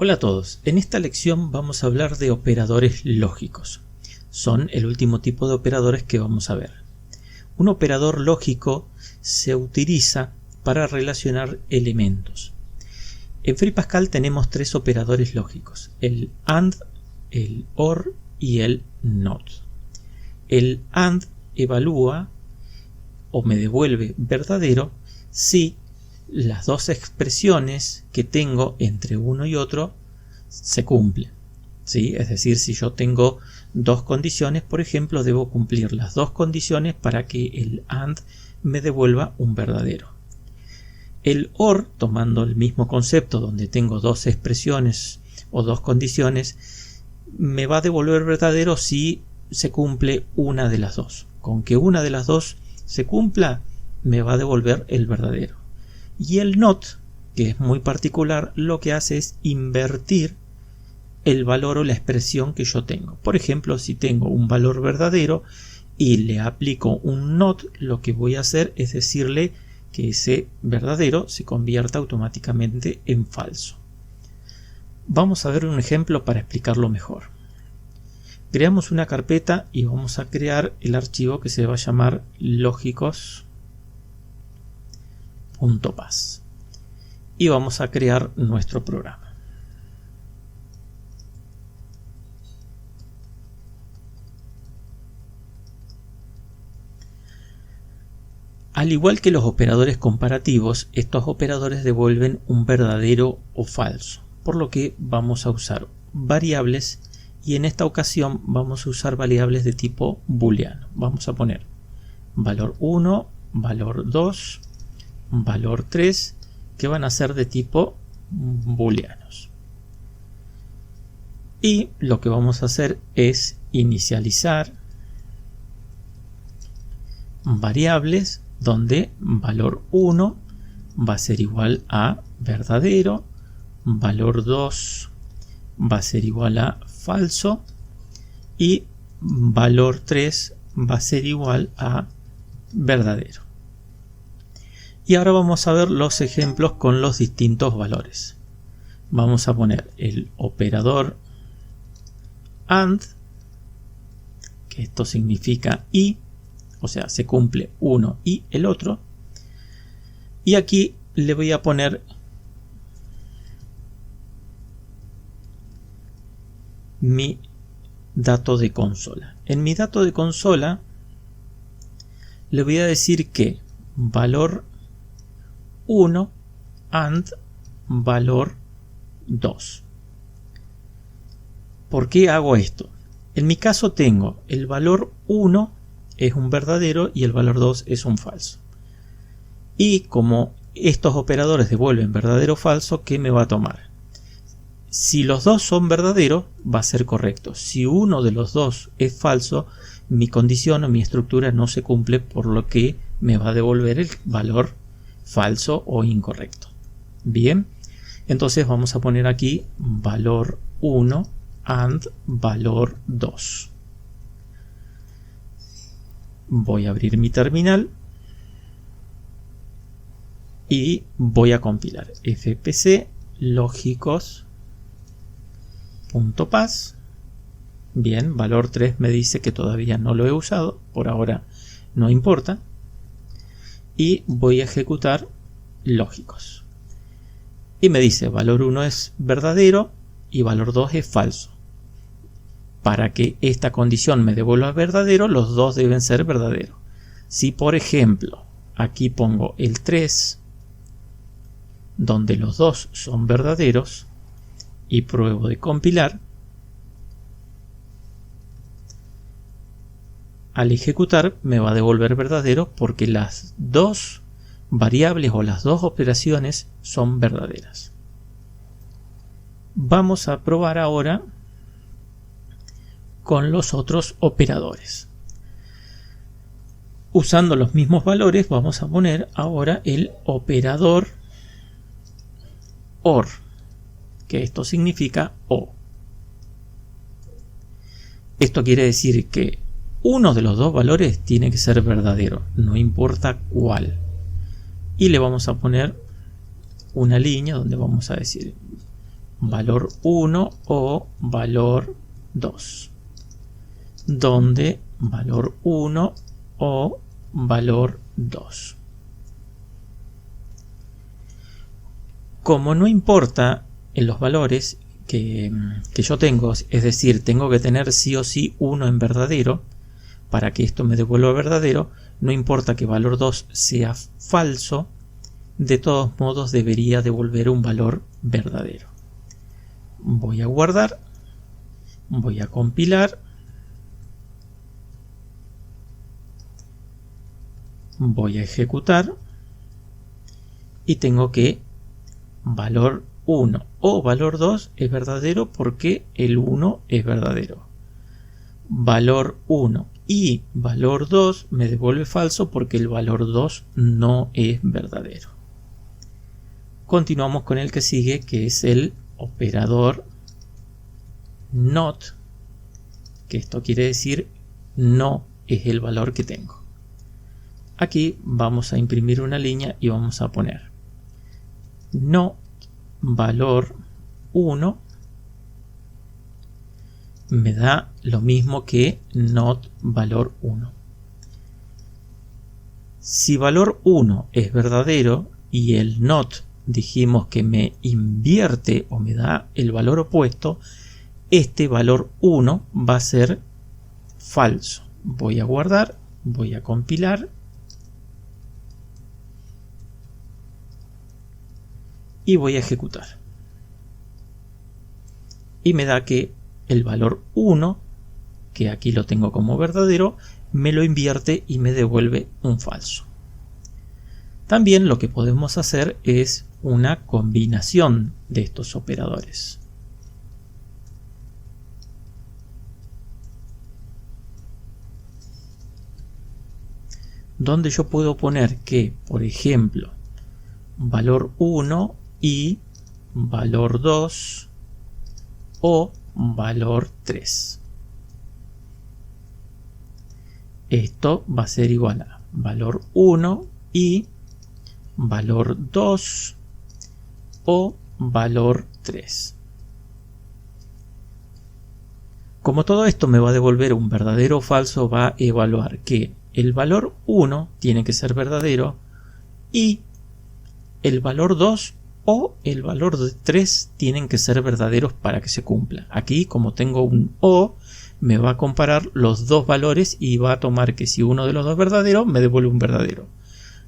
Hola a todos, en esta lección vamos a hablar de operadores lógicos. Son el último tipo de operadores que vamos a ver. Un operador lógico se utiliza para relacionar elementos. En FreePascal tenemos tres operadores lógicos, el AND, el OR y el NOT. El AND evalúa o me devuelve verdadero si las dos expresiones que tengo entre uno y otro se cumplen, ¿sí? Es decir, si yo tengo dos condiciones, por ejemplo, debo cumplir las dos condiciones para que el AND me devuelva un verdadero. El OR, tomando el mismo concepto donde tengo dos expresiones o dos condiciones, me va a devolver verdadero si se cumple una de las dos. Con que una de las dos se cumpla, me va a devolver el verdadero. Y el NOT, que es muy particular, lo que hace es invertir el valor o la expresión que yo tengo. Por ejemplo, si tengo un valor verdadero y le aplico un NOT, lo que voy a hacer es decirle que ese verdadero se convierta automáticamente en falso. Vamos a ver un ejemplo para explicarlo mejor. Creamos una carpeta y vamos a crear el archivo que se va a llamar lógicos.paz y vamos a crear nuestro programa. Al igual que los operadores comparativos, estos operadores devuelven un verdadero o falso, por lo que vamos a usar variables y en esta ocasión vamos a usar variables de tipo booleano. Vamos a poner valor 1, valor 2, valor 3, que van a ser de tipo booleanos. Y lo que vamos a hacer es inicializar variables donde valor 1 va a ser igual a verdadero, valor 2 va a ser igual a falso y valor 3 va a ser igual a verdadero. Y ahora vamos a ver los ejemplos con los distintos valores. Vamos a poner el operador AND, que esto significa y, o sea, se cumple uno y el otro. Y aquí le voy a poner mi dato de consola. En mi dato de consola le voy a decir que valor 1 AND valor 2. ¿Por qué hago esto? En mi caso tengo el valor 1 es un verdadero y el valor 2 es un falso. Y como estos operadores devuelven verdadero o falso, ¿qué me va a tomar? Si los dos son verdaderos, va a ser correcto. Si uno de los dos es falso, mi condición o mi estructura no se cumple, por lo que me va a devolver el valor falso o incorrecto. Bien, entonces vamos a poner aquí valor 1 AND valor 2. Voy a abrir mi terminal y voy a compilar fpc lógicos.paz. Bien, valor 3 me dice que todavía no lo he usado, por ahora no importa. Y voy a ejecutar lógicos. Y me dice valor 1 es verdadero y valor 2 es falso. Para que esta condición me devuelva verdadero, los dos deben ser verdaderos. Si por ejemplo aquí pongo el 3, donde los dos son verdaderos, y pruebo de compilar, al ejecutar me va a devolver verdadero porque las dos variables o las dos operaciones son verdaderas. Vamos a probar ahora con los otros operadores. Usando los mismos valores vamos a poner ahora el operador OR, que esto significa O. Esto quiere decir que uno de los dos valores tiene que ser verdadero, no importa cuál. Y le vamos a poner una línea donde vamos a decir valor 1 o valor 2, donde valor 1 o valor 2. Como no importa en los valores que yo tengo, es decir, tengo que tener sí o sí 1 en verdadero para que esto me devuelva verdadero, no importa que valor 2 sea falso, de todos modos debería devolver un valor verdadero. Voy a guardar, voy a compilar, voy a ejecutar y tengo que valor 1 o valor 2 es verdadero porque el 1 es verdadero. Valor 1 y valor 2 me devuelve falso porque el valor 2 no es verdadero. Continuamos con el que sigue, que es el operador NOT, que esto quiere decir no es el valor que tengo. Aquí vamos a imprimir una línea y vamos a poner NOT valor 1 me da lo mismo que NOT valor 1. Si valor 1 es verdadero y el NOT dijimos que me invierte o me da el valor opuesto, este valor 1 va a ser falso. Voy a guardar, voy a compilar y voy a ejecutar. Y me da que el valor 1, que aquí lo tengo como verdadero, me lo invierte y me devuelve un falso. También lo que podemos hacer es una combinación de estos operadores. Donde yo puedo poner que, por ejemplo, valor 1 y valor 2 o valor 3. Esto va a ser igual a valor 1 y valor 2 o valor 3. Como todo esto me va a devolver un verdadero o falso, va a evaluar que el valor 1 tiene que ser verdadero y el valor 2 o el valor 3 tienen que ser verdaderos para que se cumpla. Aquí, como tengo un O, me va a comparar los dos valores y va a tomar que si uno de los dos es verdadero, me devuelve un verdadero.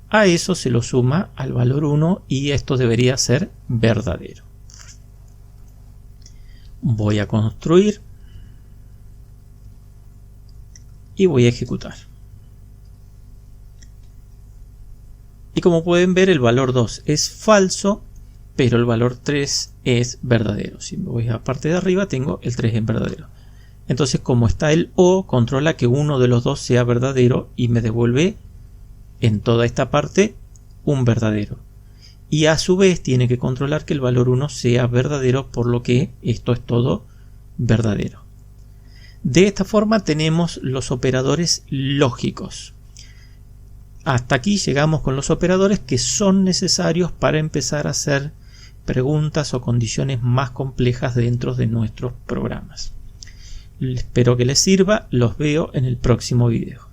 A eso se lo suma al valor 1 y esto debería ser verdadero. Voy a construir y voy a ejecutar. Y como pueden ver, el valor 2 es falso, pero el valor 3 es verdadero. Si me voy a la parte de arriba, tengo el 3 en verdadero. Entonces, como está el O, controla que uno de los dos sea verdadero y me devuelve en toda esta parte un verdadero. Y a su vez tiene que controlar que el valor 1 sea verdadero, por lo que esto es todo verdadero. De esta forma tenemos los operadores lógicos. Hasta aquí llegamos con los operadores que son necesarios para empezar a hacer preguntas o condiciones más complejas dentro de nuestros programas. Espero que les sirva, los veo en el próximo video.